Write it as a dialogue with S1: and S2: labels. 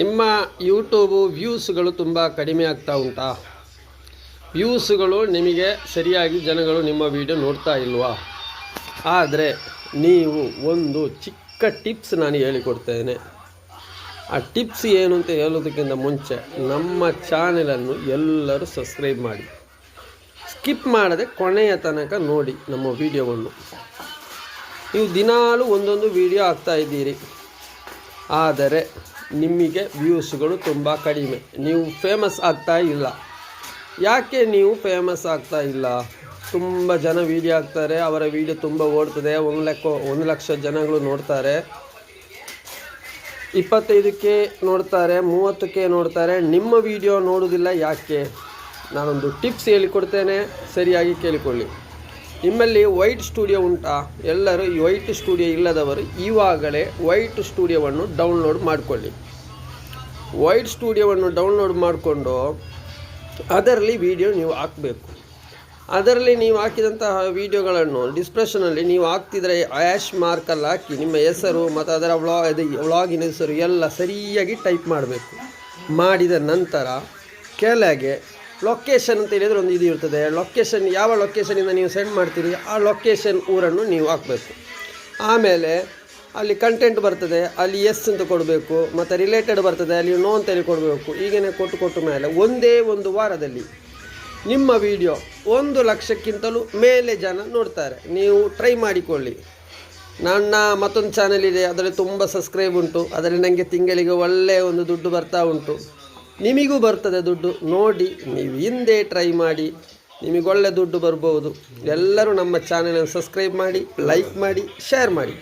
S1: ನಿಮ್ಮ ಯೂಟ್ಯೂಬು ವ್ಯೂಸ್ಗಳು ತುಂಬ ಕಡಿಮೆ ಆಗ್ತಾ ಉಂಟಾ? ವ್ಯೂಸ್ಗಳು ನಿಮಗೆ ಸರಿಯಾಗಿ ಜನಗಳು ನಿಮ್ಮ ವಿಡಿಯೋ ನೋಡ್ತಾ ಇಲ್ವಾ? ಆದರೆ ನೀವು ಒಂದು ಚಿಕ್ಕ ಟಿಪ್ಸ್ ನಾನು ಹೇಳಿಕೊಡ್ತೇನೆ. ಆ ಟಿಪ್ಸ್ ಏನು ಅಂತ ಹೇಳೋದಕ್ಕಿಂತ ಮುಂಚೆ ನಮ್ಮ ಚಾನೆಲನ್ನು ಎಲ್ಲರೂ ಸಬ್ಸ್ಕ್ರೈಬ್ ಮಾಡಿ, ಸ್ಕಿಪ್ ಮಾಡದೆ ಕೊನೆಯ ತನಕ ನೋಡಿ ನಮ್ಮ ವಿಡಿಯೋವನ್ನು. ನೀವು ದಿನಾಲೂ ಒಂದೊಂದು ವಿಡಿಯೋ ಹಾಕ್ತಾ ಇದ್ದೀರಿ, ಆದರೆ ನಿಮಗೆ ವ್ಯೂಸ್ಗಳು ತುಂಬ ಕಡಿಮೆ. ನೀವು ಫೇಮಸ್ ಆಗ್ತಾ ಇಲ್ಲ. ಯಾಕೆ ನೀವು ಫೇಮಸ್ ಆಗ್ತಾ ಇಲ್ಲ? ತುಂಬ ಜನ ವೀಡಿಯೋ ಹಾಕ್ತಾರೆ, ಅವರ ವೀಡಿಯೋ ತುಂಬ ಓಡ್ತದೆ, 1 ಲಕ್ಷ ಜನಗಳು ನೋಡ್ತಾರೆ, 25ಕ್ಕೆ ನೋಡ್ತಾರೆ, 30ಕ್ಕೆ ನೋಡ್ತಾರೆ. ನಿಮ್ಮ ವಿಡಿಯೋ ನೋಡೋದಿಲ್ಲ. ಯಾಕೆ? ನಾನೊಂದು ಟಿಪ್ಸ್ ಹೇಳಿಕೊಡ್ತೇನೆ, ಸರಿಯಾಗಿ ಕೇಳಿಕೊಳ್ಳಿ. ನಿಮ್ಮಲ್ಲಿ ವೈಟ್ ಸ್ಟುಡಿಯೋ ಉಂಟಾ? ಎಲ್ಲರೂ ಈ ವೈಟ್ ಸ್ಟುಡಿಯೋ ಇಲ್ಲದವರು ಇವಾಗಲೇ ವೈಟ್ ಸ್ಟುಡಿಯೋವನ್ನು ಡೌನ್ಲೋಡ್ ಮಾಡಿಕೊಳ್ಳಿ. ವೈಟ್ ಸ್ಟುಡಿಯೋವನ್ನು ಡೌನ್ಲೋಡ್ ಮಾಡಿಕೊಂಡು ಅದರಲ್ಲಿ ವಿಡಿಯೋ ನೀವು ಹಾಕಬೇಕು. ಅದರಲ್ಲಿ ನೀವು ಹಾಕಿದಂತಹ ವಿಡಿಯೋಗಳನ್ನು ಡಿಸ್ಕ್ರಿಪ್ಷನಲ್ಲಿ ನೀವು ಹಾಕ್ತಿದ್ರೆ ಆ್ಯಶ್ ಮಾರ್ಕಲ್ಲಿ ಹಾಕಿ ನಿಮ್ಮ ಹೆಸರು ಮತ್ತು ಅದರ ವ್ಲಾಗಿನ ಹೆಸರು ಎಲ್ಲ ಸರಿಯಾಗಿ ಟೈಪ್ ಮಾಡಬೇಕು. ಮಾಡಿದ ನಂತರ ಕೆಳಗೆ ಲೊಕೇಶನ್ ಅಂತ ಹೇಳಿದರೆ ಒಂದು ಇದು ಇರ್ತದೆ. ಲೊಕೇಶನ್, ಯಾವ ಲೊಕೇಶನಿಂದ ನೀವು ಸೆಂಡ್ ಮಾಡ್ತೀರಿ ಆ ಲೊಕೇಶನ್ ಊರನ್ನು ನೀವು ಹಾಕಬೇಕು. ಆಮೇಲೆ ಅಲ್ಲಿ ಕಂಟೆಂಟ್ ಬರ್ತದೆ, ಅಲ್ಲಿ ಎಸ್ ಅಂತ ಕೊಡಬೇಕು, ಮತ್ತು ರಿಲೇಟೆಡ್ ಬರ್ತದೆ, ಅಲ್ಲಿ ನೋ ಅಂತೇಳಿ ಕೊಡಬೇಕು. ಈಗೇನೆ ಕೊಟ್ಟು ಮೇಲೆ ಒಂದೇ ಒಂದು ವಾರದಲ್ಲಿ ನಿಮ್ಮ ವಿಡಿಯೋ 1 ಲಕ್ಷಕ್ಕಿಂತಲೂ ಮೇಲೆ ಜನ ನೋಡ್ತಾರೆ. ನೀವು ಟ್ರೈ ಮಾಡಿಕೊಳ್ಳಿ. ನನ್ನ ಮತ್ತೊಂದು ಚಾನಲ್ ಇದೆ, ಅದರಲ್ಲಿ ತುಂಬ ಸಬ್ಸ್ಕ್ರೈಬ್ ಉಂಟು. ಅದರಲ್ಲಿ ನನಗೆ ತಿಂಗಳಿಗೆ ಒಳ್ಳೆಯ ಒಂದು ದುಡ್ಡು ಬರ್ತಾ ಉಂಟು. ನಿಮಗೂ ಬರ್ತದೆ ದುಡ್ಡು. ನೋಡಿ, ನೀವು ಹಿಂದೆ ಟ್ರೈ ಮಾಡಿ, ನಿಮಗೆ ಒಳ್ಳೆ ದುಡ್ಡು ಬರ್ಬೋದು. ಎಲ್ಲರೂ ನಮ್ಮ ಚಾನಲನ್ನು ಸಬ್ಸ್ಕ್ರೈಬ್ ಮಾಡಿ, ಲೈಕ್ ಮಾಡಿ, ಶೇರ್ ಮಾಡಿ.